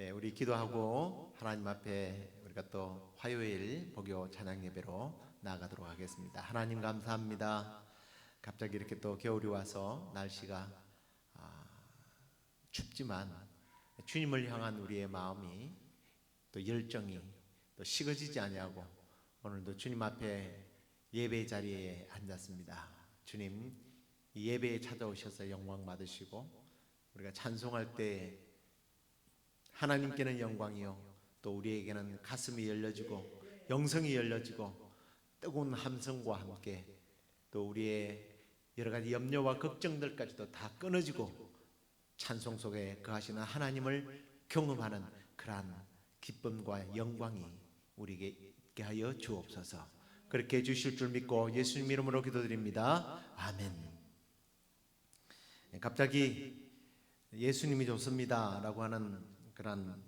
우리 기도하고 하나님 앞에 우리가 또 화요일 복요 찬양 예배로 나아가도록 하겠습니다. 하나님 감사합니다. 갑자기 이렇게 또 겨울이 와서 날씨가 춥지만 주님을 향한 우리의 마음이 또 열정이 또 식어지지 아니하고 오늘도 주님 앞에 예배 자리에 앉았습니다. 주님, 이 예배에 찾아오셔서 영광 받으시고 우리가 찬송할 때 하나님께는 영광이요 또 우리에게는 가슴이 열려지고 영성이 열려지고 뜨거운 함성과 함께 또 우리의 여러 가지 염려와 걱정들까지도 다 끊어지고 찬송 속에 거하시는 하나님을 경험하는 그러한 기쁨과 영광이 우리에게 있게 하여 주옵소서. 그렇게 해주실 줄 믿고 예수님 이름으로 기도드립니다. 아멘. 갑자기 예수님이 좋습니다 라고 하는 그런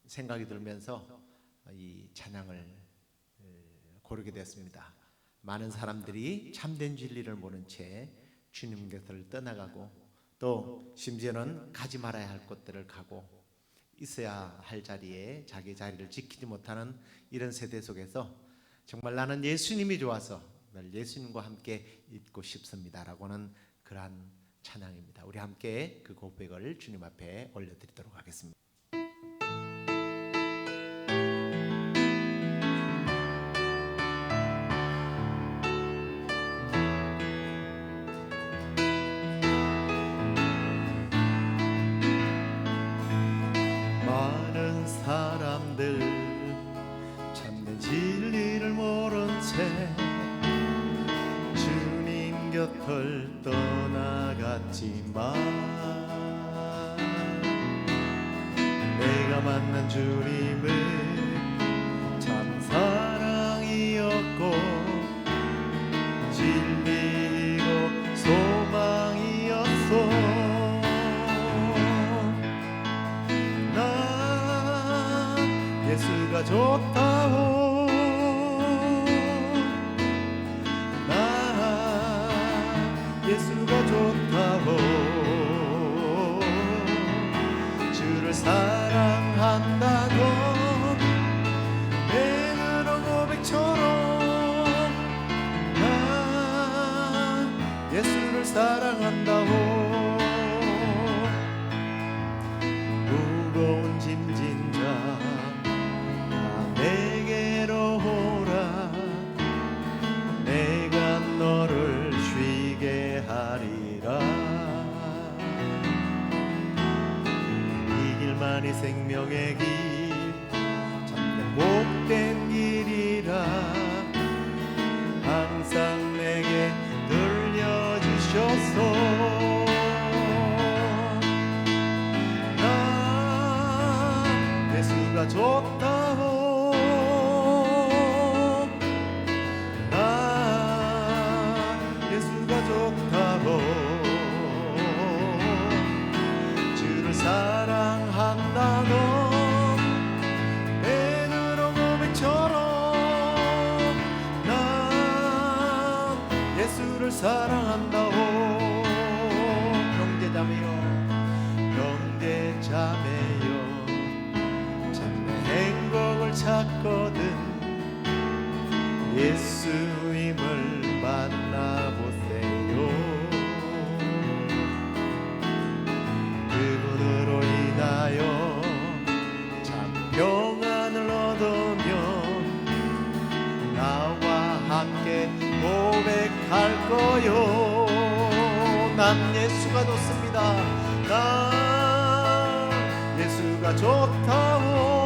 생각이 들면서 이 찬양을 고르게 되었습니다. 많은 사람들이 참된 진리를 모른 채 주님 곁을 떠나가고 또 심지어는 가지 말아야 할 곳들을 가고 있어야 할 자리에 자기 자리를 지키지 못하는 이런 세대 속에서 정말 나는 예수님이 좋아서 늘 예수님과 함께 있고 싶습니다 라고는 그러한 찬양입니다. 우리 함께 그 고백을 주님 앞에 올려드리도록 하겠습니다. 많은 사람들 참된 진리를 모른 채 주님 곁을 떠나갔지만 내가 만난 주님은 참 사랑이었고 진리이고 소망이었소. 난 예수가 좋다오. 예수가 좋다고 주를 사랑한다고 베드로 고백처럼 난 예수를 사랑한다고. 무거운 짐진 자 내게로 오라. 내가 너를 하리라. 이 길만이 생명의 길 참된 복된 길이라 항상 내게 들려주셔서 난 예수가 좋다고. 주를 사랑한다고 베드로 고백처럼 난 예수를 사랑한다고. 형제자매여 형제자매여 참된 행복을 찾거든 예수님을 만나보세요. 그분으로 인하여 참 평안을 얻으며 나와 함께 고백할 거요. 난 예수가 좋습니다. 난 예수가 좋다고.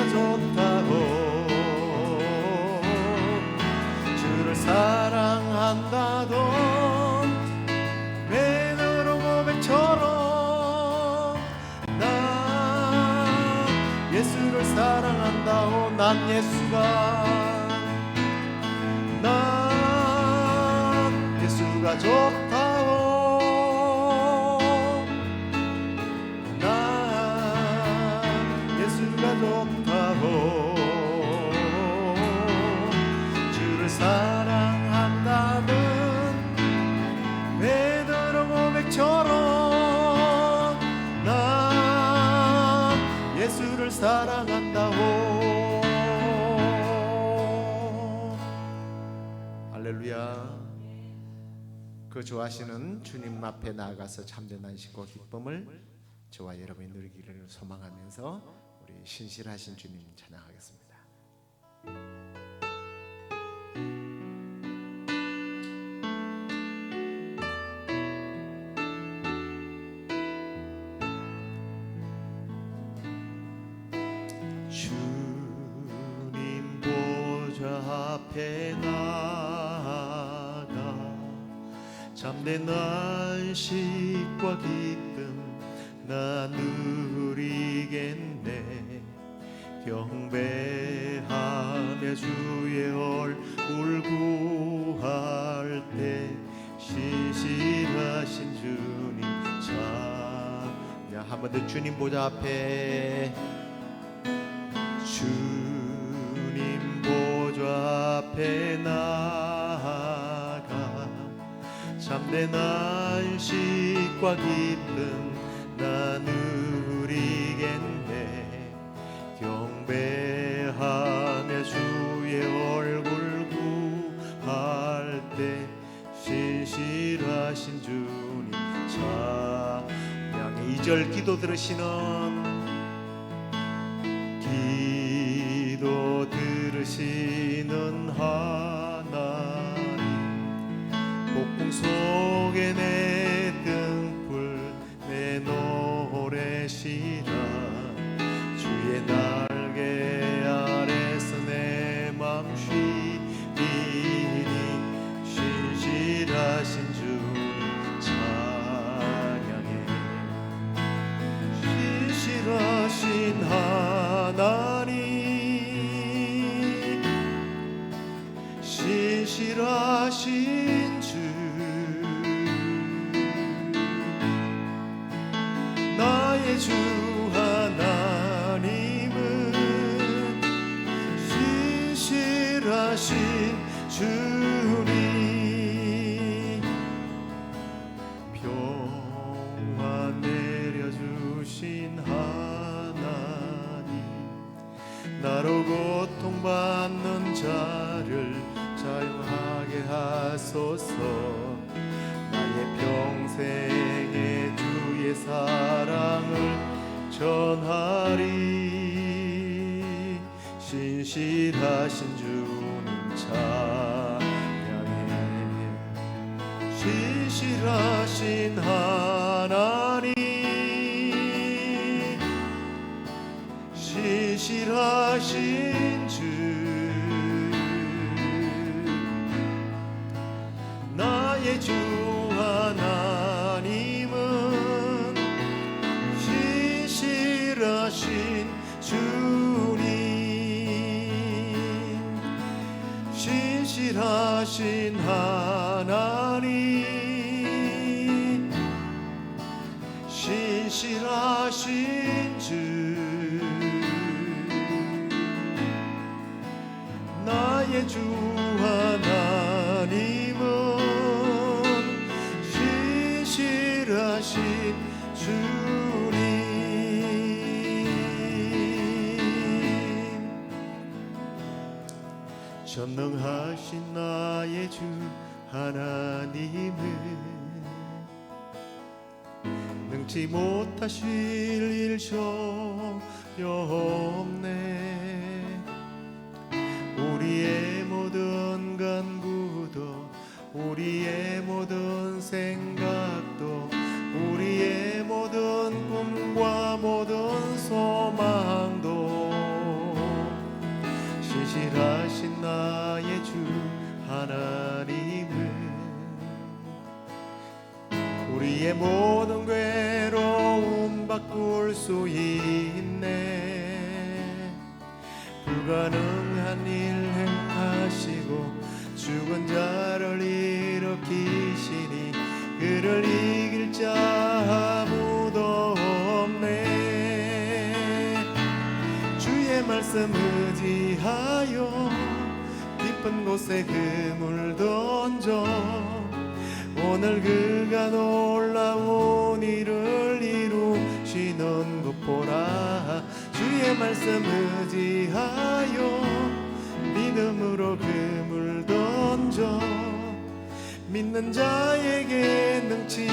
좋다고 주를 사랑한다던 베드로 고백처럼 난 예수를 사랑한다고. 난 예수가 좋다고. 좋다고 주를 사랑한다던 그 좋아하시는 주님 앞에 나아가서 참된 안식과 기쁨을 저와 여러분이 누리기를 소망하면서 우리 신실하신 주님 찬양하겠습니다. 주님 보좌 앞에 나아가 참된 안식과 기쁨 나 누리겠네. 경배하며 주의 얼굴 구할 때 신실하신 주님 찬양. 한 번 더 주님 보좌 앞에, 주님 보좌 앞에 나아가 참된 안식과 기쁨 나 누리겠네. 경배하며 주의 얼굴 구할 때 신실하신 주님 찬양해. 2절 기도 들으시는 하나님, 폭풍 속에 내 등불 내 노래시라. 주의 날개 아래서 내 맘 쉬리니 신실하신 주님 찬양해. 신실하신 하나님, 신실하신 주, 나의 주 하나님은 신실하신 주님. 평안 내려주신 하나님, 나로 고통받는 자를 자유하게 하소서. 나의 평생에 주의 사랑을 전하리. 신실하신 주님 찬양해. 신실하신 하나님, 신실하신 주, 나의 주 하나님은 신실하신 주님. 신실하신 하나님, 신실하신 주, 나의 주 하나님은 신실하신 주님. 전능하신 나의 주 하나님은 능치 못하실 일 전혀 없네. 우리의 모든 간구도, 우리의 모든 생각도, 우리의 모든 꿈과 모든 소망도 신실하신 나의 주 하나님은 우리의 모든 괴로움 바꿀 수 있네. 불가능한 일 행하시고 죽은 자를 일으키시니 그를 이길 자 아무도 없네. 주의 말씀 의지하여 깊은 곳에 그물 던져 오늘 그가 놀라운 일을 이루시는 것 보라. 주의 말씀 의지하여 믿음으로 그물 던져 믿는 자에게 능치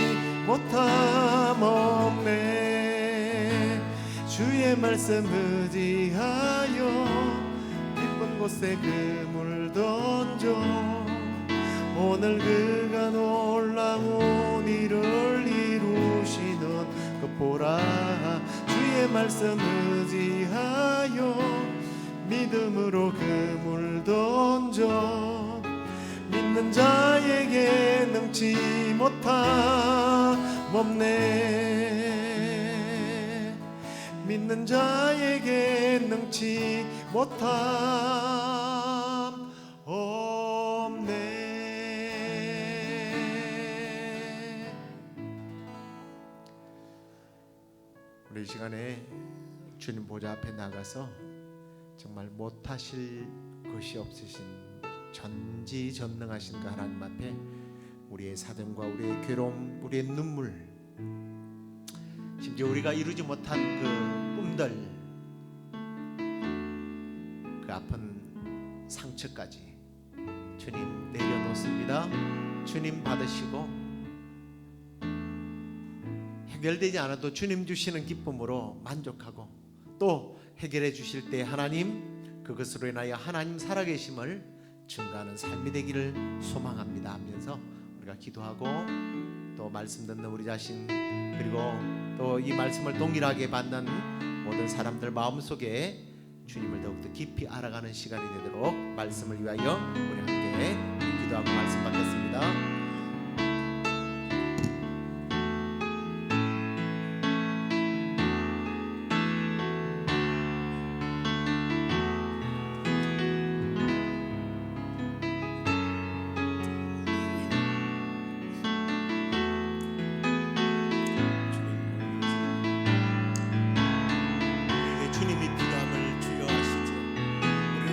못함 없네. 주의 말씀 의지하여 깊은 곳에 그물 던져 오늘 그가 놀라운 일을 이루시는 그 보라. 주의 말씀 의지하여 믿음으로 그물 던져 믿는 자에게 능치 못함 없네. 믿는 자에게 능치 못함 없네. 우리 이 시간에 주님 보좌 앞에 나가서 정말 못하실 것이 없으신 전지전능하신 그 하나님 앞에 우리의 사정과 우리의 괴로움, 우리의 눈물, 심지어 우리가 이루지 못한 그 꿈들, 그 아픈 상처까지 주님 내려놓습니다. 주님 받으시고 해결되지 않아도 주님 주시는 기쁨으로 만족하고 또 해결해 주실 때 하나님 그것으로 인하여 하나님 살아계심을 증거하는 삶이 되기를 소망합니다 하면서 우리가 기도하고 또 말씀 듣는 우리 자신 그리고 또 이 말씀을 동일하게 받는 모든 사람들 마음속에 주님을 더욱더 깊이 알아가는 시간이 되도록 말씀을 위하여 우리 함께 기도하고 말씀 받겠습니다.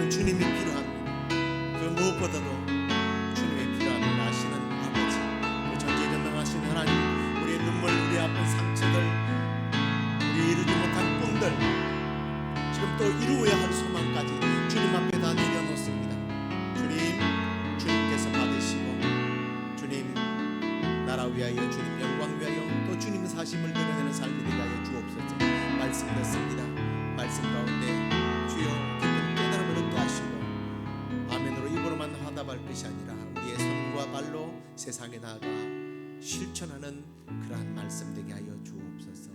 주님이 필요합니다. 그 무엇보다도 주님의 필요함을 아시는 아버지, 그 전지전능하신 하나님, 우리의 눈물, 우리의 아픈 상처들, 우리 이루지 못한 꿈들, 지금 또 이루어야 할 소망까지 주님 앞에 다 내려놓습니다. 주님께서 받으시고 주님 나라 위하여 주님 영광 위하여 또 주님 사심을 드러내는 삶이 되게 하여 주옵소서. 말씀 듣습니다. 말씀 가운데 주여 아멘으로 입으로만 화답할 것이 아니라 우리의 손과 발로 세상에 나아가 실천하는 그러한 말씀 되게 하여 주옵소서.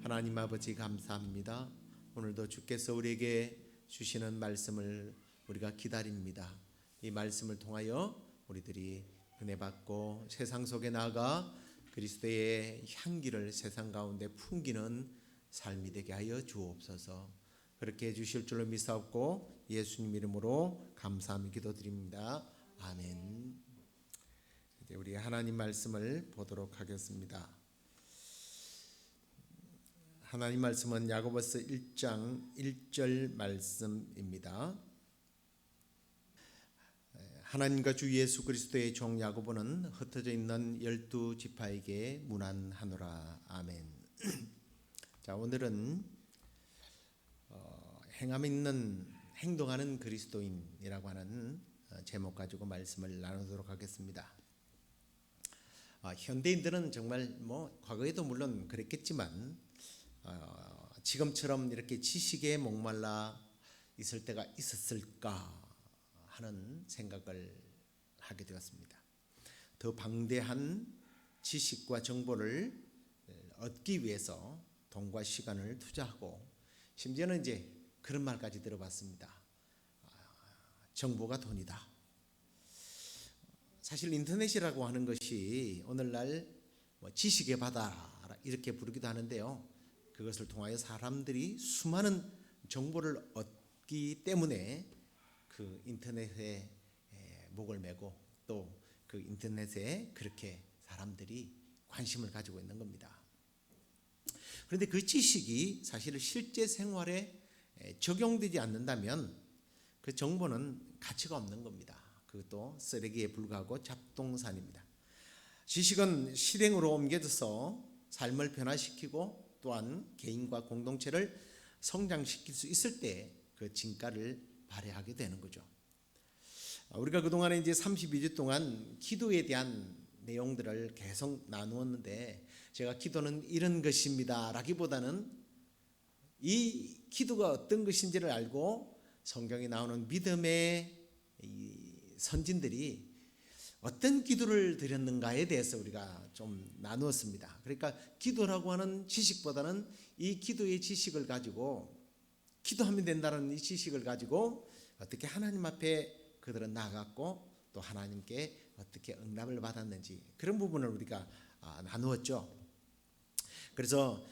하나님 아버지 감사합니다. 오늘도 주께서 우리에게 주시는 말씀을 우리가 기다립니다. 이 말씀을 통하여 우리들이 은혜 받고 세상 속에 나아가 그리스도의 향기를 세상 가운데 풍기는 삶이 되게 하여 주옵소서. 그렇게 해주실 줄로 믿사옵고 예수님 이름으로 감사하며 기도드립니다. 아멘. 이제 우리 하나님 말씀을 보도록 하겠습니다. 하나님 말씀은 야고보서 1장 1절 말씀입니다. 하나님과 주 예수 그리스도의 종 야고보는 흩어져 있는 12지파에게 문안하노라. 아멘. 자, 오늘은 행함 있는 행동하는 그리스도인이라고 하는 제목 가지고 말씀을 나누도록 하겠습니다. 현대인들은 정말 과거에도 물론 그랬겠지만 지금처럼 이렇게 지식에 목말라 있을 때가 있었을까 하는 생각을 하게 되었습니다. 더 방대한 지식과 정보를 얻기 위해서 돈과 시간을 투자하고 심지어는 이제 그런 말까지 들어봤습니다. 정보가 돈이다. 사실 인터넷이라고 하는 것이 오늘날 지식의 바다 이렇게 부르기도 하는데요. 그것을 통하여 사람들이 수많은 정보를 얻기 때문에 그 인터넷에 목을 메고 또 그 인터넷에 그렇게 사람들이 관심을 가지고 있는 겁니다. 그런데 그 지식이 사실 실제 생활에 적용되지 않는다면 그 정보는 가치가 없는 겁니다. 그것도 쓰레기에 불과하고 잡동산입니다. 지식은 실행으로 옮겨져서 삶을 변화시키고 또한 개인과 공동체를 성장시킬 수 있을 때 그 진가를 발휘하게 되는 거죠. 우리가 그동안에 이제 32주 동안 기도에 대한 내용들을 계속 나누었는데, 제가 기도는 이런 것입니다 라기보다는 이 기도가 어떤 것인지를 알고 성경에 나오는 믿음의 이 선진들이 어떤 기도를 드렸는가에 대해서 우리가 좀 나누었습니다. 그러니까 기도라고 하는 지식보다는 이 기도의 지식을 가지고, 기도하면 된다는 이 지식을 가지고 어떻게 하나님 앞에 그들은 나아갔고 또 하나님께 어떻게 응답을 받았는지, 그런 부분을 우리가 나누었죠. 그래서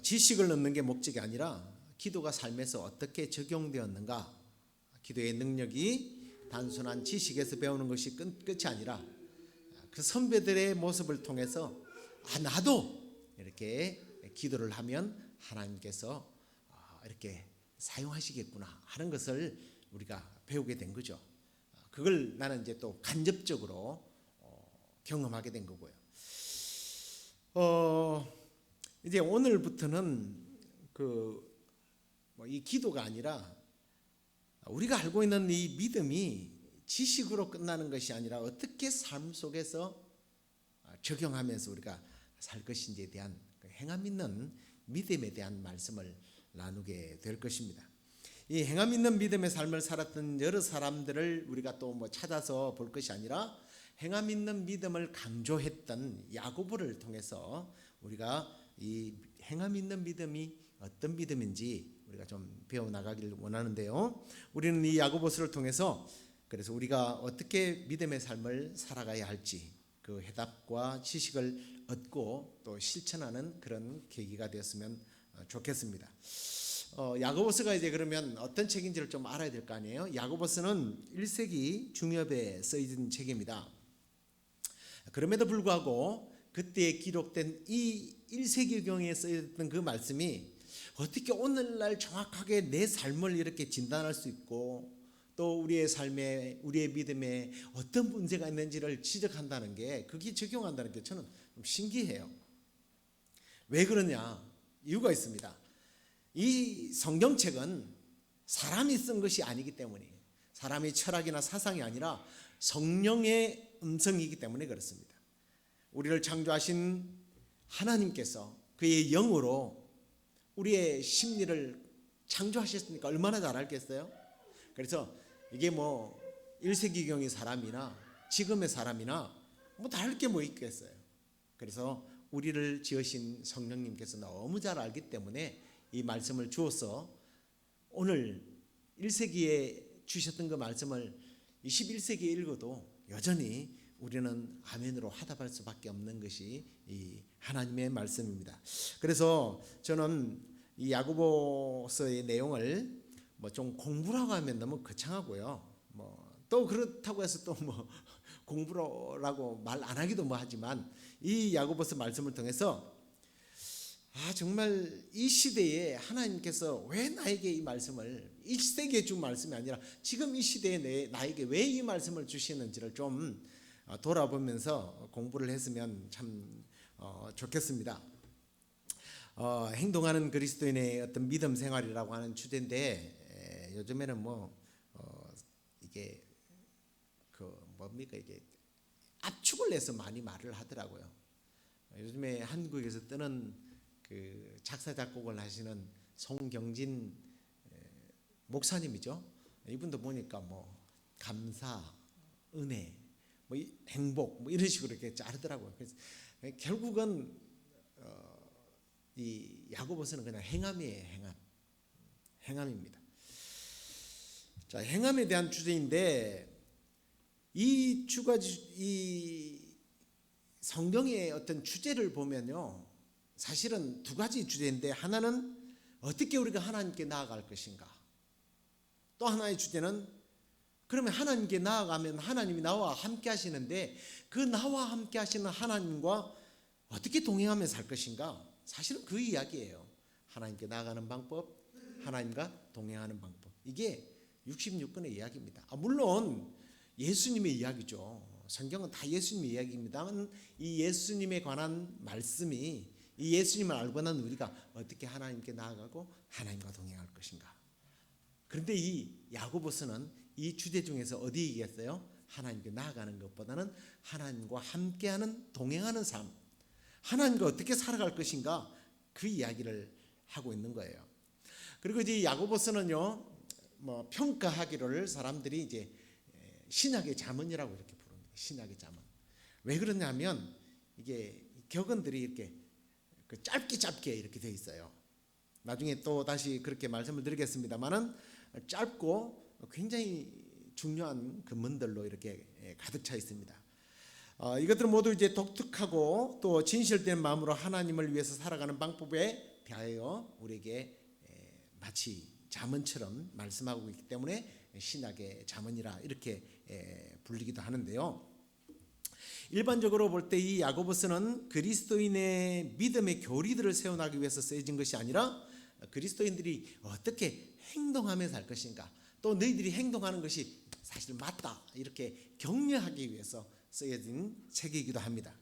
지식을 얻는 게 목적이 아니라 기도가 삶에서 어떻게 적용되었는가, 기도의 능력이 단순한 지식에서 배우는 것이 끝이 아니라 그 선배들의 모습을 통해서 나도 이렇게 기도를 하면 하나님께서 이렇게 사용하시겠구나 하는 것을 우리가 배우게 된 거죠. 그걸 나는 이제 또 간접적으로 경험하게 된 거고요. 이제 오늘부터는 이 기도가 아니라 우리가 알고 있는 이 믿음이 지식으로 끝나는 것이 아니라 어떻게 삶 속에서 적용하면서 우리가 살 것인지에 대한 행함 있는 믿음에 대한 말씀을 나누게 될 것입니다. 이 행함 있는 믿음의 삶을 살았던 여러 사람들을 우리가 또 찾아서 볼 것이 아니라 행함 있는 믿음을 강조했던 야고보를 통해서 우리가 이 행함 있는 믿음이 어떤 믿음인지 우리가 좀 배워나가기를 원하는데요. 우리는 이 야고보서를 통해서 그래서 우리가 어떻게 믿음의 삶을 살아가야 할지 그 해답과 지식을 얻고 또 실천하는 그런 계기가 되었으면 좋겠습니다. 야고보서가 이제 그러면 어떤 책인지를 좀 알아야 될 거 아니에요. 야고보서는 1세기 중엽에 쓰여진 책입니다. 그럼에도 불구하고 그때 기록된 이 1세기경에 쓰여졌던 그 말씀이 어떻게 오늘날 정확하게 내 삶을 이렇게 진단할 수 있고 또 우리의 삶에 우리의 믿음에 어떤 문제가 있는지를 지적한다는 게, 그게 적용한다는 게 저는 좀 신기해요. 왜 그러냐? 이유가 있습니다. 이 성경책은 사람이 쓴 것이 아니기 때문이에요. 사람의 철학이나 사상이 아니라 성령의 음성이기 때문에 그렇습니다. 우리를 창조하신 하나님께서 그의 영으로 우리의 심리를 창조하셨으니까 얼마나 잘 알겠어요? 그래서 이게 1세기경의 사람이나 지금의 사람이나 다를 게 뭐 있겠어요. 그래서 우리를 지으신 성령님께서 너무 잘 알기 때문에 이 말씀을 주어서 오늘 1세기에 주셨던 그 말씀을 21세기에 읽어도 여전히 우리는 아멘으로 화답할 수밖에 없는 것이 이 하나님의 말씀입니다. 그래서 저는 이 야고보서의 내용을 좀 공부라고 하면 너무 거창하고요. 또 그렇다고 해서 또 공부라고 말 안 하기도 하지만 이 야고보서 말씀을 통해서 정말 이 시대에 하나님께서 왜 나에게 이 말씀을 1세기에 준 말씀이 아니라 지금 이 시대에 나에게 왜 이 말씀을 주시는지를 좀 돌아보면서 공부를 했으면 참 좋겠습니다. 행동하는 그리스도인의 어떤 믿음 생활이라고 하는 주제인데 요즘에는 이게 이게 압축을 내서 많이 말을 하더라고요. 요즘에 한국에서 뜨는 그 작사 작곡을 하시는 송경진 목사님이죠. 이분도 보니까 감사, 은혜, 행복 이런 식으로 이렇게 자르더라고요. 그래서 결국은 이 야고보서는 그냥 행함이에요. 행함입니다. 자, 행함에 대한 주제인데 이 성경의 어떤 주제를 보면요, 사실은 두 가지 주제인데 하나는 어떻게 우리가 하나님께 나아갈 것인가, 또 하나의 주제는 그러면 하나님께 나아가면 하나님이 나와 함께 하시는데 그 나와 함께 하시는 하나님과 어떻게 동행하며 살 것인가, 사실은 그 이야기예요. 하나님께 나아가는 방법, 하나님과 동행하는 방법, 이게 66권의 이야기입니다. 물론 예수님의 이야기죠. 성경은 다 예수님의 이야기입니다만 이 예수님에 관한 말씀이, 이 예수님을 알고 난 우리가 어떻게 하나님께 나아가고 하나님과 동행할 것인가. 그런데 이 야고보서는 이 주제 중에서 어디이겠어요? 하나님께 나아가는 것보다는 하나님과 함께하는 동행하는 삶, 하나님과 어떻게 살아갈 것인가, 그 이야기를 하고 있는 거예요. 그리고 이제 야고보서는요, 뭐 평가하기를 사람들이 이제 신약의 잠언이라고 이렇게 부릅니다. 신약의 잠언. 왜 그러냐면 이게 격언들이 이렇게 짧게 이렇게 돼 있어요. 나중에 또 다시 그렇게 말씀을 드리겠습니다만은 짧고 굉장히 중요한 근문들로 이렇게 가득 차 있습니다. 이것들은 모두 이제 독특하고 또 진실된 마음으로 하나님을 위해서 살아가는 방법에 대하여 우리에게 마치 잠언처럼 말씀하고 있기 때문에 신약의 잠언이라 이렇게 불리기도 하는데요. 일반적으로 볼 때 이 야고보서는 그리스도인의 믿음의 교리들을 세워나가기 위해서 쓰여진 것이 아니라 그리스도인들이 어떻게 행동하며 살 것인가, 또 너희들이 행동하는 것이 사실 맞다, 이렇게 격려하기 위해서 쓰여진 책이기도 합니다.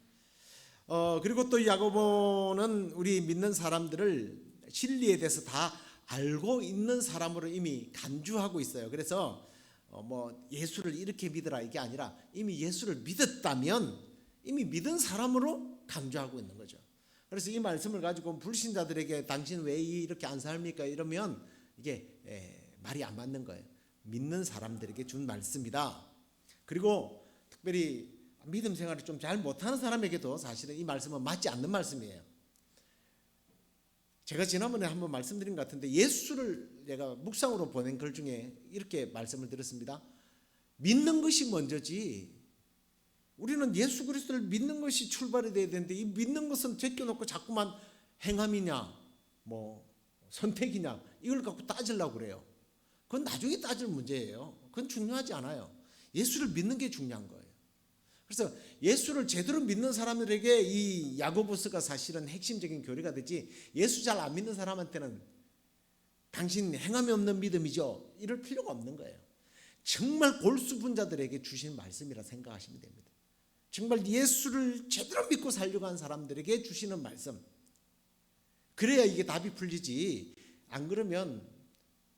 그리고 또 야고보는 우리 믿는 사람들을 진리에 대해서 다 알고 있는 사람으로 이미 간주하고 있어요. 그래서 뭐 예수를 이렇게 믿으라 이게 아니라 이미 예수를 믿었다면 이미 믿은 사람으로 간주하고 있는 거죠. 그래서 이 말씀을 가지고 불신자들에게 당신 왜 이렇게 안 삽니까? 이러면 이게 말이 안 맞는 거예요. 믿는 사람들에게 준 말씀이다. 그리고 특별히 믿음 생활을 좀 잘 못하는 사람에게도 사실은 이 말씀은 맞지 않는 말씀이에요. 제가 지난번에 한번 말씀드린 것 같은데 예수를 제가 묵상으로 보낸 글 중에 이렇게 말씀을 드렸습니다. 믿는 것이 먼저지, 우리는 예수 그리스도를 믿는 것이 출발이 돼야 되는데 이 믿는 것은 제껴놓고 자꾸만 행함이냐 뭐 선택이냐 이걸 갖고 따지려고 그래요. 그건 나중에 따질 문제예요. 그건 중요하지 않아요. 예수를 믿는 게 중요한 거예요. 그래서 예수를 제대로 믿는 사람들에게 이 야고보서가 사실은 핵심적인 교리가 되지, 예수 잘 안 믿는 사람한테는 당신 행함이 없는 믿음이죠, 이럴 필요가 없는 거예요. 정말 골수분자들에게 주신 말씀이라 생각하시면 됩니다. 정말 예수를 제대로 믿고 살려고 하는 사람들에게 주시는 말씀, 그래야 이게 답이 풀리지. 안 그러면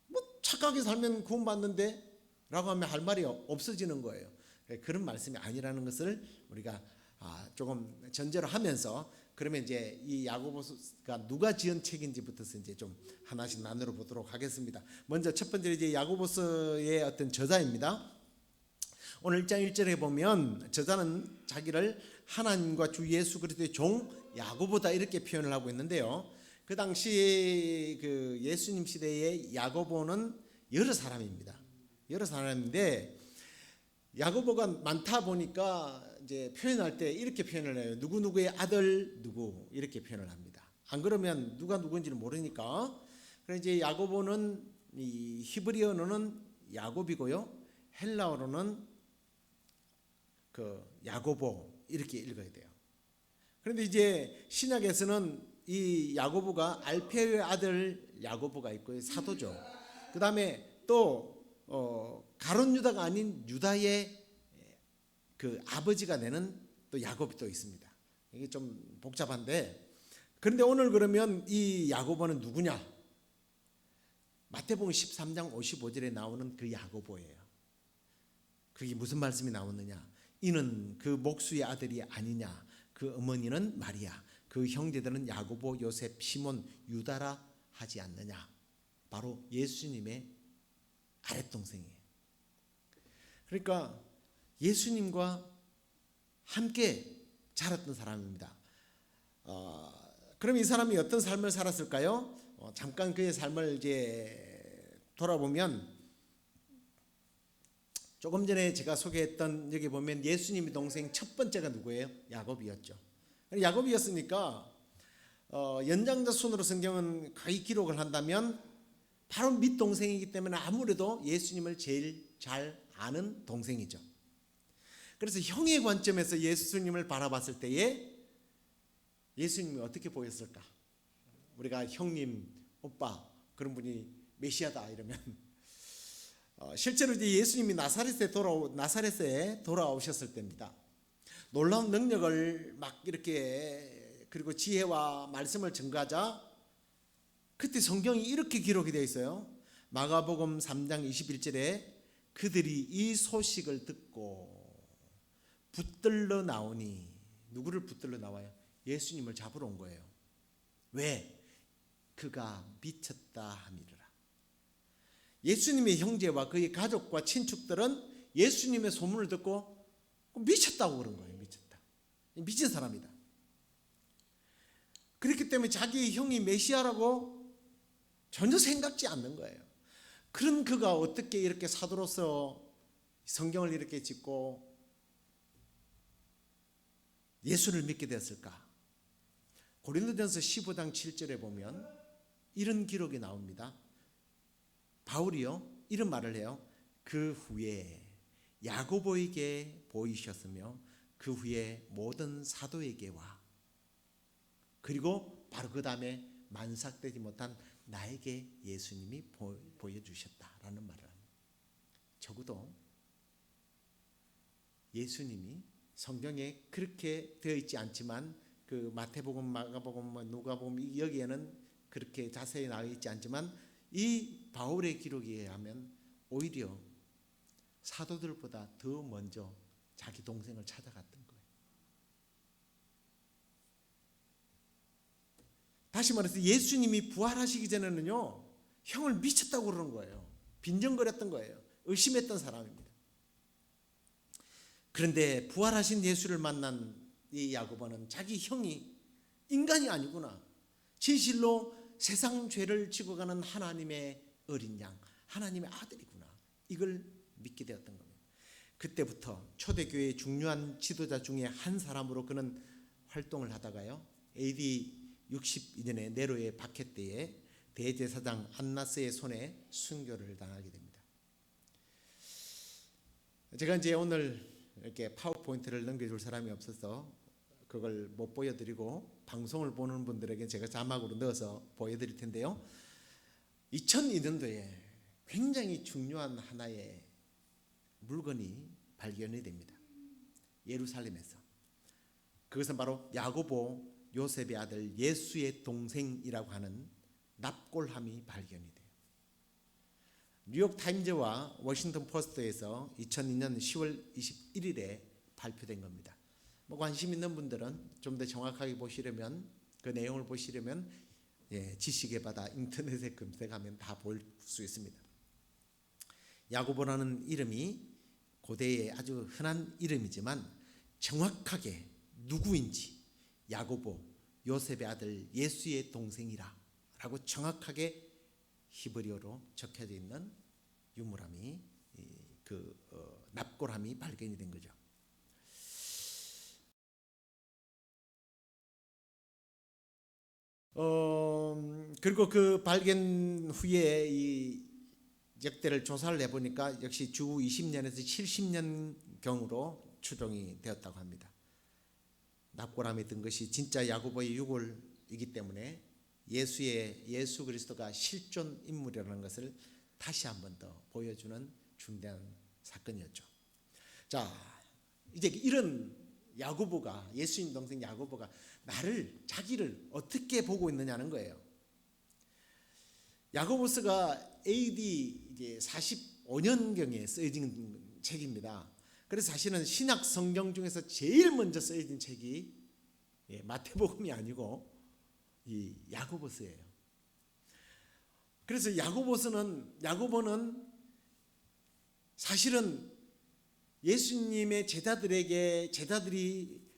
뭐 착하게 살면 구원받는데 라고 하면 할 말이 없어지는 거예요. 그런 말씀이 아니라는 것을 우리가 조금 전제로 하면서, 그러면 이제 이 야고보서가 누가 지은 책인지부터 이제 좀 하나씩 나누어 보도록 하겠습니다. 먼저 첫 번째 이제 야고보서의 어떤 저자입니다. 오늘 1장 1절에 보면 저자는 자기를 하나님과 주 예수 그리스도의 종 야고보다 이렇게 표현을 하고 있는데요. 그 당시 그 예수님 시대의 야고보는 여러 사람입니다. 여러 사람인데 야고보가 많다 보니까 이제 표현할 때 이렇게 표현을 해요. 누구누구의 아들 누구, 이렇게 표현을 합니다. 안 그러면 누가 누구인지는 모르니까. 그래서 이제 야고보는 이 히브리어로는 야곱이고요, 헬라어로는 그 야고보 이렇게 읽어야 돼요. 그런데 이제 신약에서는 이 야고보가 알페의 아들 야고보가 있고요, 사도죠. 그 다음에 또 가룟 유다가 아닌 유다의 그 아버지가 되는 또 야곱이 또 있습니다. 이게 좀 복잡한데, 그런데 오늘 그러면 이 야고보는 누구냐? 마태복음 13장 55절에 나오는 그 야고보예요. 그게 무슨 말씀이 나오느냐? 이는 그 목수의 아들이 아니냐? 그 어머니는 마리아, 그 형제들은 야고보, 요셉, 시몬, 유다라 하지 않느냐? 바로 예수님의 아랫동생이에요. 그러니까 예수님과 함께 자랐던 사람입니다. 그럼 이 사람이 어떤 삶을 살았을까요? 잠깐 그의 삶을 이제 돌아보면, 조금 전에 제가 소개했던 여기 보면 예수님의 동생 첫 번째가 누구예요? 야곱이었죠. 야곱이었으니까 연장자손으로 성경은 거의 기록을 한다면 바로 밑동생이기 때문에 아무래도 예수님을 제일 잘 아는 동생이죠. 그래서 형의 관점에서 예수님을 바라봤을 때에 예수님이 어떻게 보였을까? 우리가 형님, 오빠 그런 분이 메시아다 이러면 실제로 이제 예수님이 나사렛에 돌아오셨을 때입니다. 놀라운 능력을 막 이렇게, 그리고 지혜와 말씀을 증가하자 그때 성경이 이렇게 기록이 되어 있어요. 마가복음 3장 21절에 그들이 이 소식을 듣고 붙들러 나오니, 누구를 붙들러 나와요? 예수님을 잡으러 온 거예요. 왜? 그가 미쳤다 함이라. 예수님의 형제와 그의 가족과 친척들은 예수님의 소문을 듣고 미쳤다고 그런 거예요. 미쳤다. 미친 사람이다. 그렇기 때문에 자기 형이 메시아라고 전혀 생각지 않는 거예요. 그런 그가 어떻게 이렇게 사도로서 성경을 이렇게 짓고 예수를 믿게 되었을까? 고린도전서 15장 7절에 보면 이런 기록이 나옵니다. 바울이요, 이런 말을 해요. 그 후에 야고보에게 보이셨으며 그 후에 모든 사도에게와, 그리고 바로 그 다음에 만삭되지 못한 나에게 예수님이 보여주셨다라는 말을 합니다. 적어도 예수님이 성경에 그렇게 되어 있지 않지만, 그 마태복음, 마가복음, 누가복음 여기에는 그렇게 자세히 나와 있지 않지만, 이 바울의 기록에 의하면 오히려 사도들보다 더 먼저 자기 동생을 찾아갔던 거예요. 다시 말해서 예수님이 부활하시기 전에는요, 형을 미쳤다고 그러는 거예요. 빈정거렸던 거예요. 의심했던 사람입니다. 그런데 부활하신 예수를 만난 이 야고보는 자기 형이 인간이 아니구나, 진실로 세상 죄를 지고 가는 하나님의 어린 양, 하나님의 아들이구나, 이걸 믿게 되었던 겁니다. 그때부터 초대교회의 중요한 지도자 중에 한 사람으로 그는 활동을 하다가요, AD 62년에 네로의 박해 때에 대제사장 안나스의 손에 순교를 당하게 됩니다. 제가 이제 오늘 이렇게 파워포인트를 넘겨줄 사람이 없어서 그걸 못 보여드리고 방송을 보는 분들에게 제가 자막으로 넣어서 보여드릴 텐데요. 2002년도에 굉장히 중요한 하나의 물건이 발견이 됩니다. 예루살렘에서. 그것은 바로 야고보 요셉의 아들 예수의 동생이라고 하는 납골함이 발견이 돼요. 뉴욕 타임즈와 워싱턴 포스트에서 2002년 10월 21일에 발표된 겁니다. 관심 있는 분들은 좀 더 정확하게 보시려면, 그 내용을 보시려면 지식의 바다 인터넷에 검색하면 다 볼 수 있습니다. 야고보라는 이름이 고대의 아주 흔한 이름이지만 정확하게 누구인지, 야고보 요셉의 아들 예수의 동생이라 라고 정확하게 히브리어로 적혀져 있는 유물함이, 납골함이 발견이 된 거죠. 그리고 그 발견 후에 이 역대를 조사를 해보니까 역시 주 20년에서 70년경으로 추정이 되었다고 합니다. 납골함에 든 것이 진짜 야고보의 유골이기 때문에 예수 그리스도가 실존 인물이라는 것을 다시 한 번 더 보여주는 중대한 사건이었죠. 자, 이제 이런 야고보가, 예수님 동생 야고보가 자기를 어떻게 보고 있느냐는 거예요. 야고보서가 AD 이제 45년경에 쓰여진 책입니다. 그래서 사실은 신약 성경 중에서 제일 먼저 쓰여진 책이 마태복음이 아니고 이 야고보서예요. 그래서 야고보는 사실은 예수님의 제자들이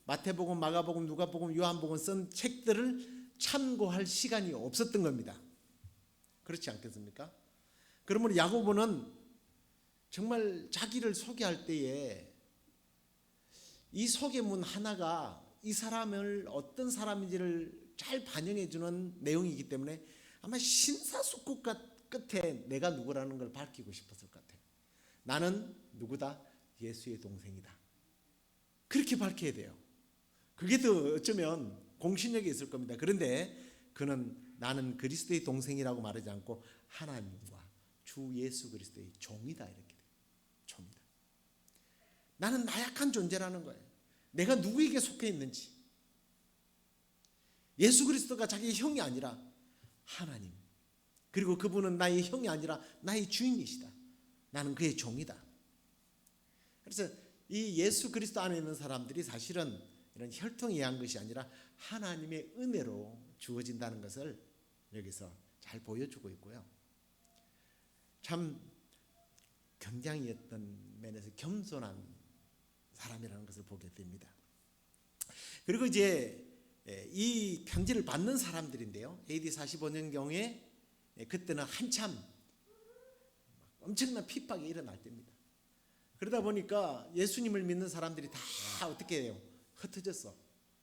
마태복음, 마가복음, 누가복음, 요한복음 쓴 책들을 참고할 시간이 없었던 겁니다. 그렇지 않겠습니까? 그러므로 야고보는 정말 자기를 소개할 때에 이 소개문 하나가 이 사람을 어떤 사람인지를 잘 반영해 주는 내용이기 때문에 아마 심사숙고 끝에 내가 누구라는 걸 밝히고 싶었을 것 같아요. 나는 누구다? 예수의 동생이다. 그렇게 밝혀야 돼요. 그게 더 어쩌면 공신력이 있을 겁니다. 그런데 그는 나는 그리스도의 동생이라고 말하지 않고 하나님과 주 예수 그리스도의 종이다, 이렇게 돼요. 종이다. 나는 나약한 존재라는 거예요. 내가 누구에게 속해 있는지. 예수 그리스도가 자기의 형이 아니라 하나님, 그리고 그분은 나의 형이 아니라 나의 주인이시다. 나는 그의 종이다. 그래서 이 예수 그리스도 안에 있는 사람들이 사실은 이런 혈통에 의한 것이 아니라 하나님의 은혜로 주어진다는 것을 여기서 잘 보여주고 있고요. 참 굉장히 어떤 면에서 겸손한 사람이라는 것을 보게 됩니다. 그리고 이제 이 편지를 받는 사람들인데요. AD 45년경에 그때는 한참 엄청난 핍박이 일어날 때입니다. 그러다 보니까 예수님을 믿는 사람들이 다 어떻게 해요? 흩어졌어.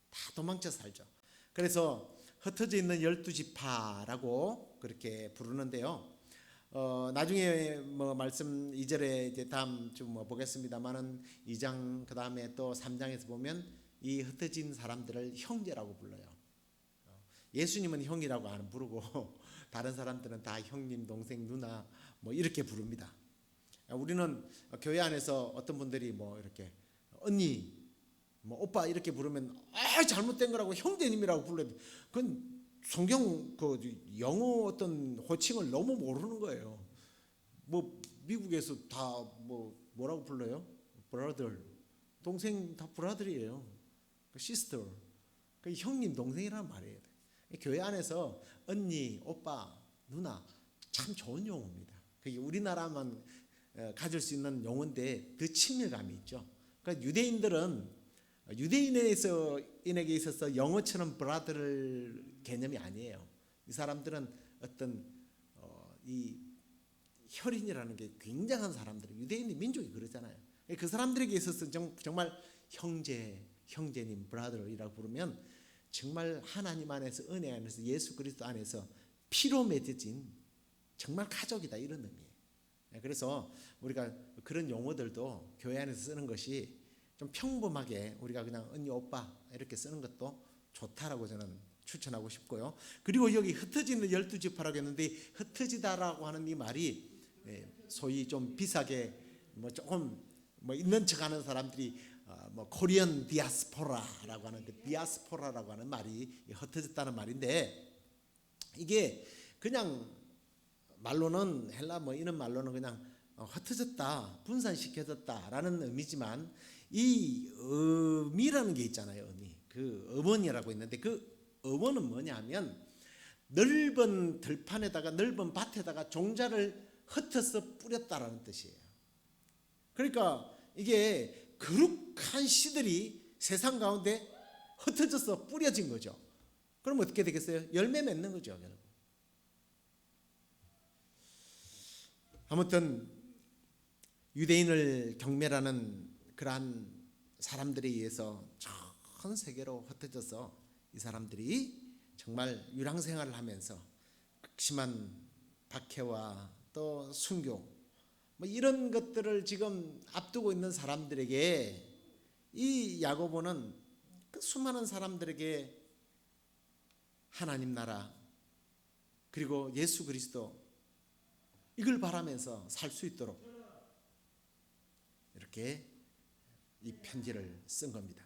다 도망쳐 살죠. 그래서 흩어져 있는 12지파라고 그렇게 부르는데요. 나중에 뭐 말씀 2절에 이제 다음 주 뭐 보겠습니다만은 2장 그 다음에 또 3장에서 보면 이 흩어진 사람들을 형제라고 불러요. 예수님은 형이라고 안 부르고 다른 사람들은 다 형님, 동생, 누나 뭐 이렇게 부릅니다. 우리는 교회 안에서 어떤 분들이 뭐 이렇게 언니, 뭐 오빠 이렇게 부르면 잘못된 거라고 형제님이라고 불러요. 그건 성경 그 영어 어떤 호칭을 너무 모르는 거예요. 뭐 미국에서 다 뭐라고 불러요? brother, 동생 다 brother이에요. sister, 그 형님, 동생이라는 말이에요. 교회 안에서 언니, 오빠, 누나 참 좋은 용어입니다. 그게 우리나라만 가질 수 있는 용어인데 더 친밀감이 있죠. 그러니까 유대인에게 있어서 영어처럼 브라더를 개념이 아니에요. 이 사람들은 어떤 이 혈인이라는 게 굉장한 사람들, 유대인 민족이 그러잖아요. 그 사람들에게 있어서 정말 형제님, 브라더이라고 부르면 정말 하나님 안에서 은혜 안에서 예수 그리스도 안에서 피로 맺어진 정말 가족이다 이런 의미예요. 그래서 우리가 그런 용어들도 교회 안에서 쓰는 것이 좀 평범하게 우리가 그냥 언니 오빠 이렇게 쓰는 것도 좋다라고 저는 추천하고 싶고요. 그리고 여기 흩어지는 12지파라고 했는데 흩어지다라고 하는 이 말이 소위 좀 비싸게 뭐 조금 뭐 있는 척하는 사람들이 뭐 코리안 디아스포라라고 하는 그 디아스포라라고 하는 말이 흩어졌다는 말인데 이게 그냥 말로는 헬라 뭐 이런 말로는 그냥 흩어졌다, 분산시켜졌다라는 의미지만 이 의미라는 게 있잖아요. 의미. 그 어원이라고 있는데 그 어원은 뭐냐면 넓은 들판에다가 넓은 밭에다가 종자를 흩어서 뿌렸다라는 뜻이에요. 그러니까 이게 거룩한 씨들이 세상 가운데 흩어져서 뿌려진 거죠. 그럼 어떻게 되겠어요? 열매 맺는 거죠, 여러분. 아무튼 유대인을 경멸하는 그러한 사람들에 의해서 전 세계로 흩어져서 이 사람들이 정말 유랑생활을 하면서 극심한 박해와 또 순교 뭐 이런 것들을 지금 앞두고 있는 사람들에게 이 야고보는 그 수많은 사람들에게 하나님 나라 그리고 예수 그리스도 이걸 바라면서 살 수 있도록 이렇게 이 편지를 쓴 겁니다.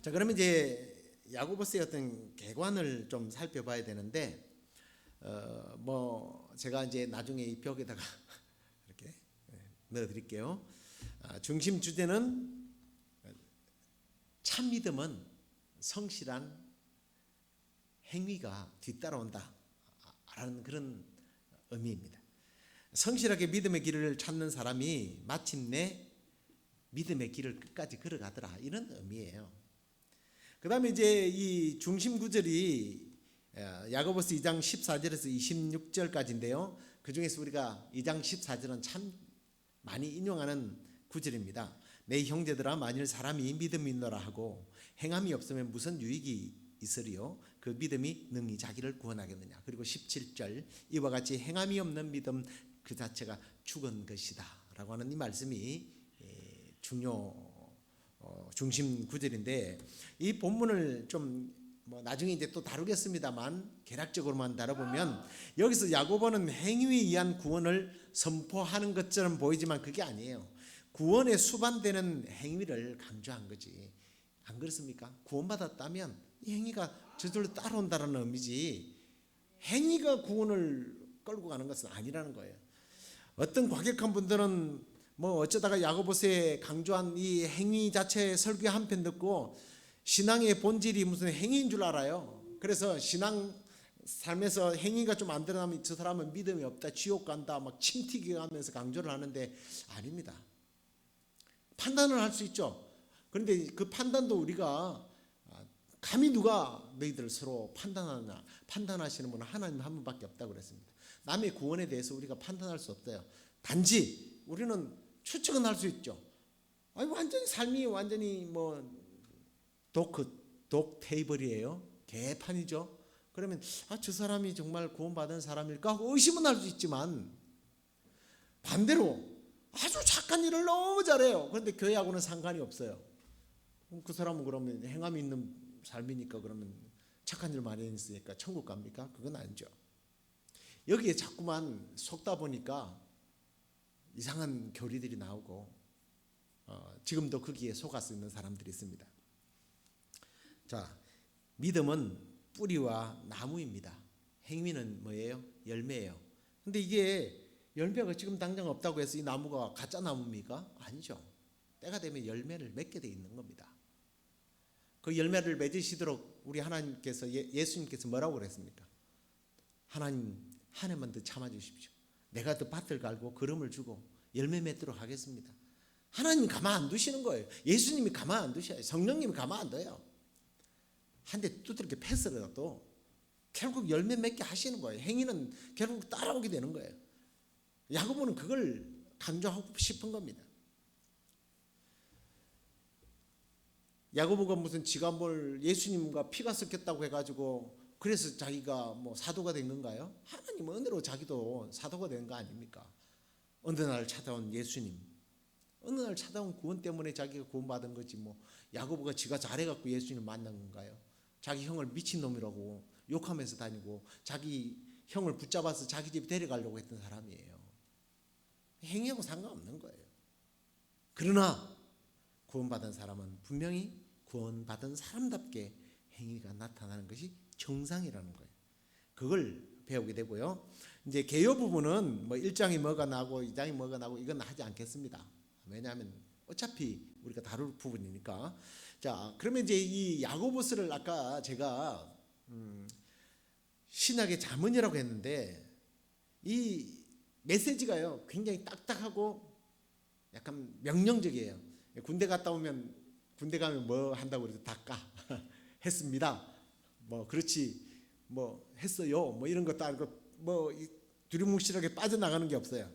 자, 그러면 이제 야고보서의 어떤 개관을 좀 살펴봐야 되는데 뭐 제가 이제 나중에 이 벽에다가 이렇게 넣어드릴게요. 중심 주제는 참 믿음은 성실한 행위가 뒤따라온다 라는 그런 의미입니다. 성실하게 믿음의 길을 찾는 사람이 마침내 믿음의 길을 끝까지 걸어가더라 이런 의미예요. 그 다음에 이제 이 중심 구절이 야고보서 2장 14절에서 26절까지인데요. 그 중에서 우리가 2장 14절은 참 많이 인용하는 구절입니다. 내 형제들아 만일 사람이 믿음이 있노라 하고 행함이 없으면 무슨 유익이 있으리요? 그 믿음이 능히 자기를 구원하겠느냐. 그리고 17절 이와 같이 행함이 없는 믿음 그 자체가 죽은 것이다 라고 하는 이 말씀이 중심 구절인데 이 본문을 좀 뭐 나중에 이제 또 다루겠습니다만 개략적으로만 다뤄보면 여기서 야고보는 행위에 의한 구원을 선포하는 것처럼 보이지만 그게 아니에요. 구원에 수반되는 행위를 강조한 거지. 안 그렇습니까? 구원받았다면 이 행위가 저절로 따라온다는 의미지 행위가 구원을 끌고 가는 것은 아니라는 거예요. 어떤 과격한 분들은 뭐 어쩌다가 야고보서에 강조한 이 행위 자체의 설교 한 편 듣고 신앙의 본질이 무슨 행위인 줄 알아요. 그래서 신앙 삶에서 행위가 좀 안 드러나면 저 사람은 믿음이 없다, 지옥 간다, 막 침튀기 하면서 강조를 하는데 아닙니다. 판단을 할 수 있죠. 그런데 그 판단도 우리가 감히 누가 너희들 서로 판단하느냐, 판단하시는 분은 하나님 한 분밖에 없다고 그랬습니다. 남의 구원에 대해서 우리가 판단할 수 없어요. 단지 우리는 추측은 할 수 있죠. 아니 완전히 삶이 완전히 뭐 독 테이블이에요. 개판이죠. 그러면 저 사람이 정말 구원받은 사람일까 하고 의심은 할 수 있지만 반대로 아주 착한 일을 너무 잘해요. 그런데 교회하고는 상관이 없어요. 그럼 그 사람은 그러면 행함이 있는 삶이니까 그러면 착한 일 많이 했으니까 천국 갑니까? 그건 아니죠. 여기에 자꾸만 속다 보니까 이상한 교리들이 나오고 지금도 거기에 속아서 있는 사람들이 있습니다. 자, 믿음은 뿌리와 나무입니다. 행위는 뭐예요? 열매예요. 근데 이게 열매가 지금 당장 없다고 해서 이 나무가 가짜 나무입니까? 아니죠. 때가 되면 열매를 맺게 돼 있는 겁니다. 그 열매를 맺으시도록 우리 하나님께서 예수님께서 뭐라고 그랬습니까? 하나님 한 해만 더 참아 주십시오. 내가 더 밭을 갈고 거름을 주고 열매 맺도록 하겠습니다. 하나님이 가만 안 두시는 거예요. 예수님이 가만 안 두셔요. 성령님이 가만 안 둬요. 한 대 두드럽게 패스라도 결국 열매 맺게 하시는 거예요. 행위는 결국 따라오게 되는 거예요. 야고보는 그걸 강조하고 싶은 겁니다. 야고보가 무슨 지가 뭘 예수님과 피가 섞였다고 해가지고 그래서 자기가 뭐 사도가 된 건가요? 하나님 은혜로 자기도 사도가 된 거 아닙니까? 어느 날 찾아온 예수님, 어느 날 찾아온 구원 때문에 자기가 구원받은 거지 뭐 야고보가 지가 잘해갖고 예수님 만난 건가요? 자기 형을 미친놈이라고 욕하면서 다니고 자기 형을 붙잡아서 자기 집에 데려가려고 했던 사람이에요. 행위하고 상관없는 거예요. 그러나 구원받은 사람은 분명히 구원받은 사람답게 행위가 나타나는 것이 정상이라는 거예요. 그걸 배우게 되고요. 이제 개요 부분은 뭐 1장이 뭐가 나고 2장이 뭐가 나고 이건 하지 않겠습니다. 왜냐하면 어차피 우리가 다룰 부분이니까. 자, 그러면 이제 이 야고보서를 아까 제가 신학의 자문이라고 했는데 이 메시지가요 굉장히 딱딱하고 약간 명령적이에요. 군대 갔다 오면 군대 가면 뭐 한다고 그래서 닦아 했습니다. 뭐 그렇지 뭐 했어요. 뭐 이런 것도 아니고 뭐 두리뭉실하게 빠져나가는 게 없어요.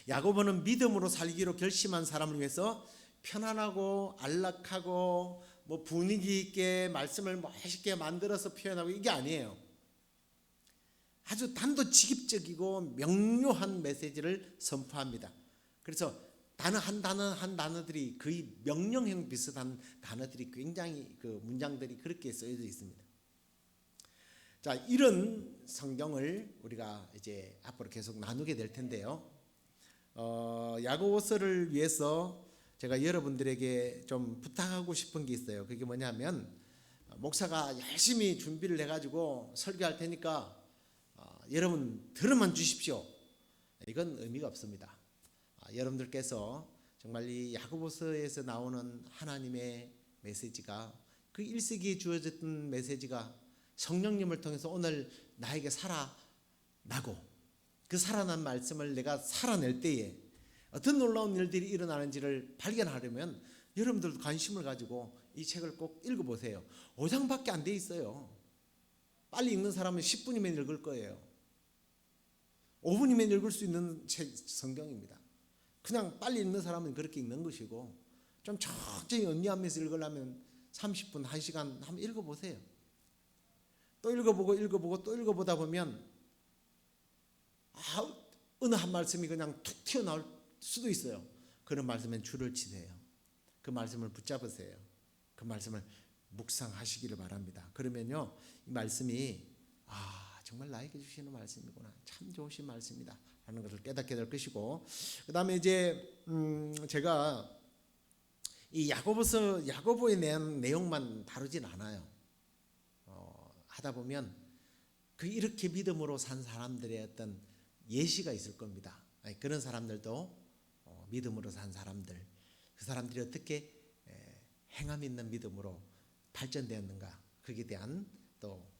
야고보는 믿음으로 살기로 결심한 사람을 위해서 편안하고 안락하고 뭐 분위기 있게 말씀을 멋있게 만들어서 표현하고 이게 아니에요. 아주 단도직입적이고 명료한 메시지를 선포합니다. 그래서 단어 한 단어들이 거의 명령형 비슷한 단어들이 굉장히 그 문장들이 그렇게 쓰여져 있습니다. 자, 이런 성경을 우리가 이제 앞으로 계속 나누게 될 텐데요. 야고보서를 위해서 제가 여러분들에게 좀 부탁하고 싶은 게 있어요. 그게 뭐냐면 목사가 열심히 준비를 해가지고 설교할 테니까 여러분 들어만 주십시오. 이건 의미가 없습니다. 여러분들께서 정말 이 야고보서에서 나오는 하나님의 메시지가 그 1세기에 주어졌던 메시지가 성령님을 통해서 오늘 나에게 살아나고 그 살아난 말씀을 내가 살아낼 때에 어떤 놀라운 일들이 일어나는지를 발견하려면 여러분들도 관심을 가지고 이 책을 꼭 읽어보세요. 5장밖에 안 돼 있어요. 빨리 읽는 사람은 10분이면 읽을 거예요. 5분이면 읽을 수 있는 책 성경입니다. 그냥 빨리 읽는 사람은 그렇게 읽는 것이고 좀 천천히 음미하면서 읽으려면 30분, 1시간 한번 읽어보세요. 또 읽어보고 또 읽어보다 보면 어느 한 말씀이 그냥 툭 튀어나올 수도 있어요. 그런 말씀엔 줄을 치세요. 그 말씀을 붙잡으세요. 그 말씀을 묵상하시기를 바랍니다. 그러면요 이 말씀이 정말 나에게 주시는 말씀이구나, 참 좋으신 말씀이다 라는 것을 깨닫게 될 것이고, 그 다음에 이제 제가 이 야고보에 대한 내용만 다루진 않아요. 하다 보면 그 이렇게 믿음으로 산 사람들의 어떤 예시가 있을 겁니다. 그런 사람들도 믿음으로 산 사람들, 그 사람들이 어떻게 행함 있는 믿음으로 발전되었는가, 거기에 대한 또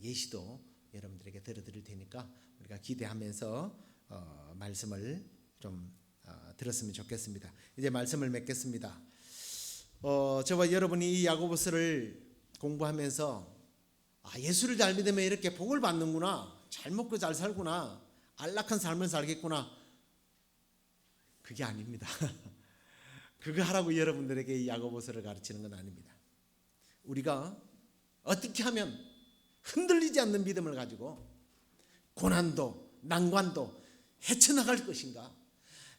예시도 여러분들에게 들어드릴 테니까 우리가 기대하면서 말씀을 좀 들었으면 좋겠습니다. 이제 말씀을 맺겠습니다. 저와 여러분이 이 야고보서를 공부하면서 예수를 잘 믿으면 이렇게 복을 받는구나, 잘 먹고 잘 살구나, 안락한 삶을 살겠구나, 그게 아닙니다. 그거 하라고 여러분들에게 이 야고보서를 가르치는 건 아닙니다. 우리가 어떻게 하면 흔들리지 않는 믿음을 가지고 고난도 난관도 헤쳐나갈 것인가,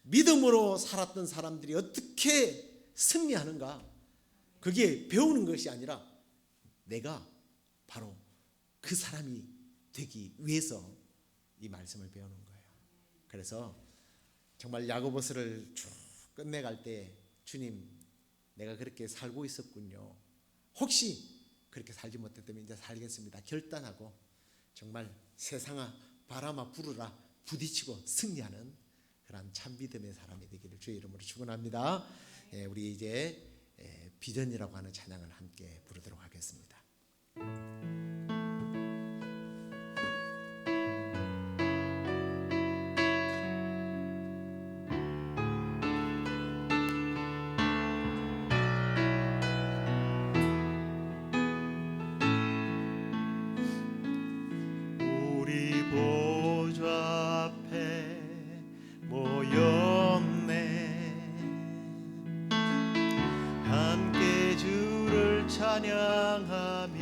믿음으로 살았던 사람들이 어떻게 승리하는가, 그게 배우는 것이 아니라 내가 바로 그 사람이 되기 위해서 이 말씀을 배우는 거예요. 그래서 정말 야고보서를 쭉 끝내갈 때 주님, 내가 그렇게 살고 있었군요, 혹시 그렇게 살지 못했다면 이제 살겠습니다 결단하고 정말 세상아 바람아 부르라 부딪히고 승리하는 그런 참 믿음의 사람이 되기를 주의 이름으로 축원합니다. 우리 이제 비전이라고 하는 찬양을 함께 부르도록 하겠습니다. 찬양하며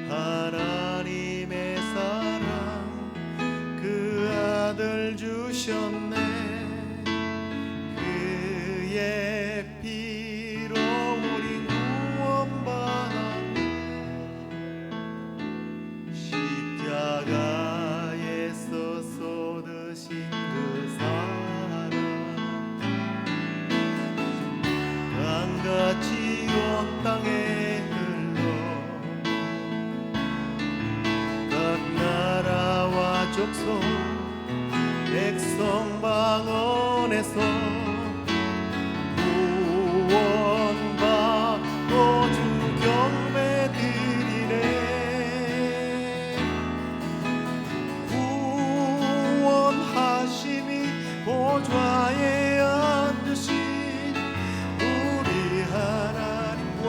하나님의 사랑 그 아들 주셨네. 그의 피로 우리 구원받았네. 십자가에서 쏟으신 그 사랑 강같이 온 땅에 흘러 각 나라와 족속 백성 방언에서 구원받고 주 경배 드리네. 구원하심이 보좌에 앉으신 우리 하나님과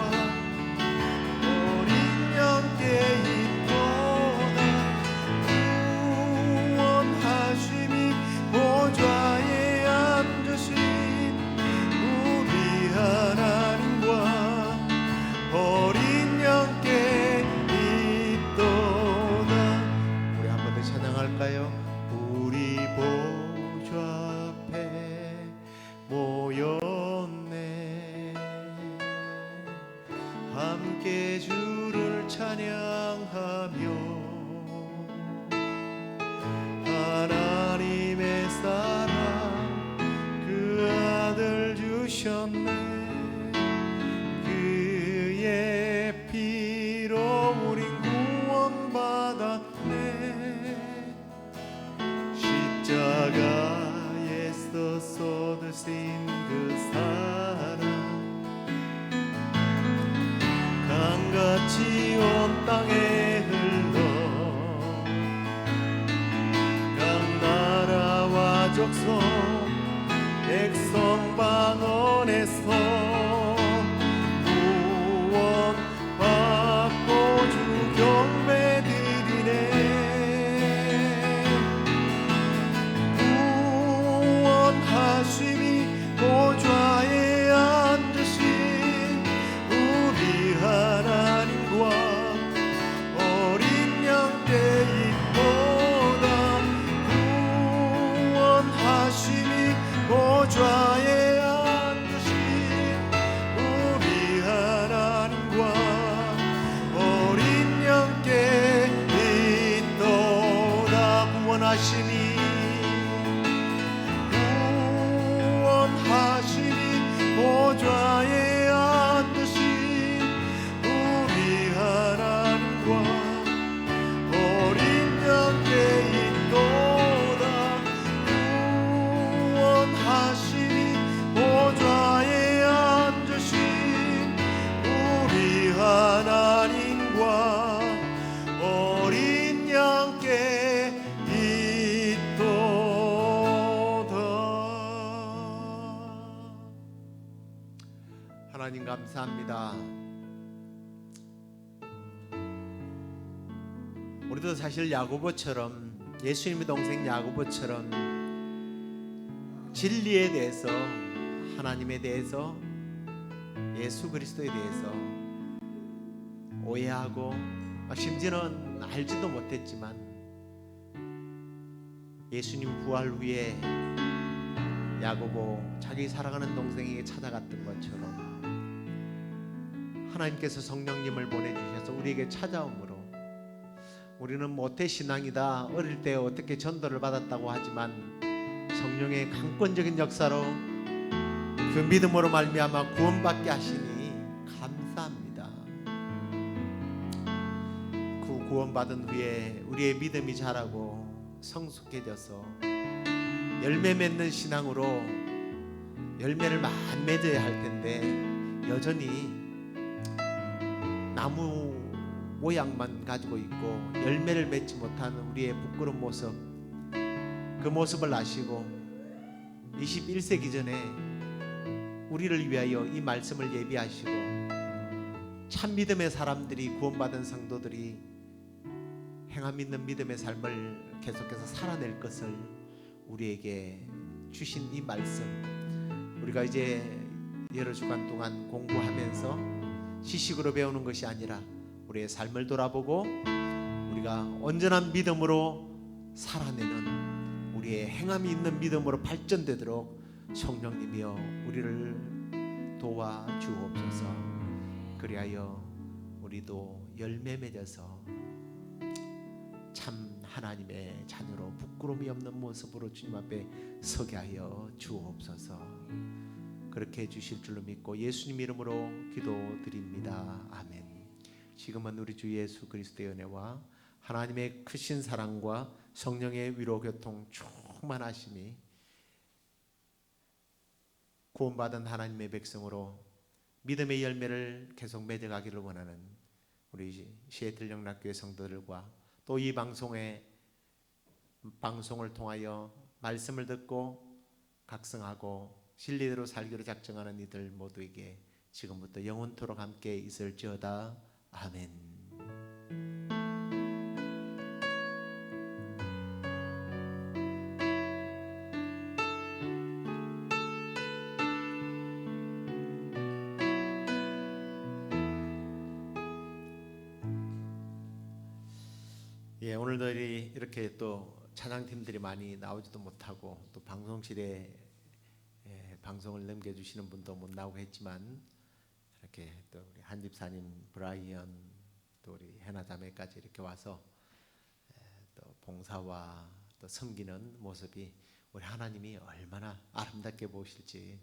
어린 양께 있도다. 구원하심이 보좌에 앉으신 우리 하나님과 어린 양께 있도다. 우리 한 번 더 찬양할까요? 우리 보좌 앞에 모였네. 함께 주를 찬양하며 하나님의 사랑 그 아들 주셨네. 그의 피로 우린 구원받았네. 십자가에서 쏟으신 그 사랑 강같이 온 땅에 흘러 각 나라와 족속 백성 방언에서 구원받고 주 경배 드리네. 구원하심이 보좌에 앉으신 우리 하나님과 어린 양께 있도다. 구원하심이 보좌에 앉으신 하나님 감사합니다. 우리도 사실 야고보처럼, 예수님의 동생 야고보처럼 진리에 대해서, 하나님에 대해서, 예수 그리스도에 대해서 오해하고 심지어는 알지도 못했지만 예수님 부활 후에 야고보 자기 사랑하는 동생에게 찾아갔던 것처럼 하나님께서 성령님을 보내주셔서 우리에게 찾아옴으로 우리는 모태신앙이다, 어릴 때 어떻게 전도를 받았다고 하지만 성령의 강권적인 역사로 그 믿음으로 말미암아 구원받게 하시니 감사합니다. 그 구원받은 후에 우리의 믿음이 자라고 성숙해져서 열매 맺는 신앙으로 열매를 많이 맺어야 할 텐데 여전히 나무 모양만 가지고 있고 열매를 맺지 못하는 우리의 부끄러운 모습, 그 모습을 아시고 21세기 전에 우리를 위하여 이 말씀을 예비하시고 참 믿음의 사람들이, 구원받은 성도들이 행함 있는 믿음의 삶을 계속해서 살아낼 것을 우리에게 주신 이 말씀, 우리가 이제 여러 주간 동안 공부하면서 지식으로 배우는 것이 아니라 우리의 삶을 돌아보고 우리가 온전한 믿음으로 살아내는, 우리의 행함이 있는 믿음으로 발전되도록 성령님이여 우리를 도와주옵소서. 그리하여 우리도 열매 맺어서 참 하나님의 자녀로 부끄러움이 없는 모습으로 주님 앞에 서게 하여 주옵소서. 그렇게 해주실 줄로 믿고 예수님 이름으로 기도드립니다. 아멘. 지금은 우리 주 예수 그리스도의 은혜와 하나님의 크신 사랑과 성령의 위로 교통 충만하심이 구원받은 하나님의 백성으로 믿음의 열매를 계속 맺어가기를 원하는 우리 시애틀 영락교회 성도들과 또 이 방송을 통하여 말씀을 듣고 각성하고 진리대로 살기로 작정하는 이들 모두에게 지금부터 영원토록 함께 있을지어다. 아멘. 예, 오늘도 이렇게 또 찬양팀들이 많이 나오지도 못하고 또 방송실에 방송을 넘겨주시는 분도 못 나오고 했지만 이렇게 또 우리 한 집사님, 브라이언, 또 우리 해나 자매까지 이렇게 와서 또 봉사와 또 섬기는 모습이 우리 하나님이 얼마나 아름답게 보실지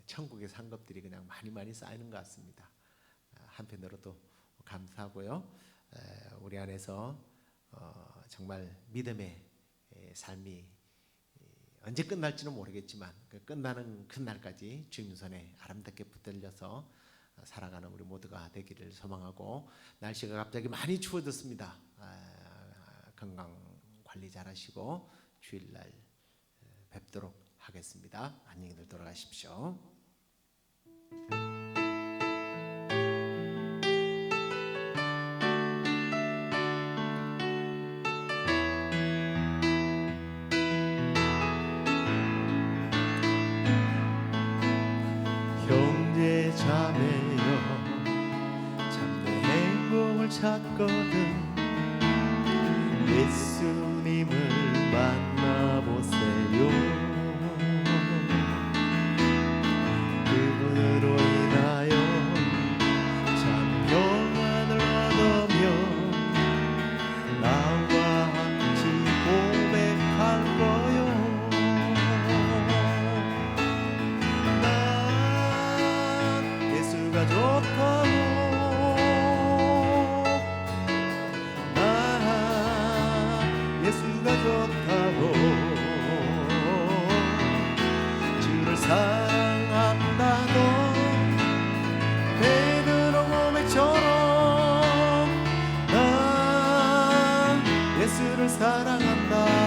천국의 상급들이 그냥 많이 쌓이는 것 같습니다. 한편으로도 감사하고요. 우리 안에서 정말 믿음의 삶이 언제 끝날지는 모르겠지만 그 끝나는 그날까지 주님 손에 아름답게 붙들려서 살아가는 우리 모두가 되기를 소망하고, 날씨가 갑자기 많이 추워졌습니다. 건강 관리 잘하시고 주일날 뵙도록 하겠습니다. 안녕히들 돌아가십시오. 형제 자매여 참된 행복을 찾거든 예수님을 만나보세요. 그분으로 인하여 참 평안을 얻으며 나와 같이 고백할 거요. 난 예수가 좋다고, 난 예수가 좋다고, 주를 사랑한다고 베드로 고백처럼 난 예수를 사랑한다.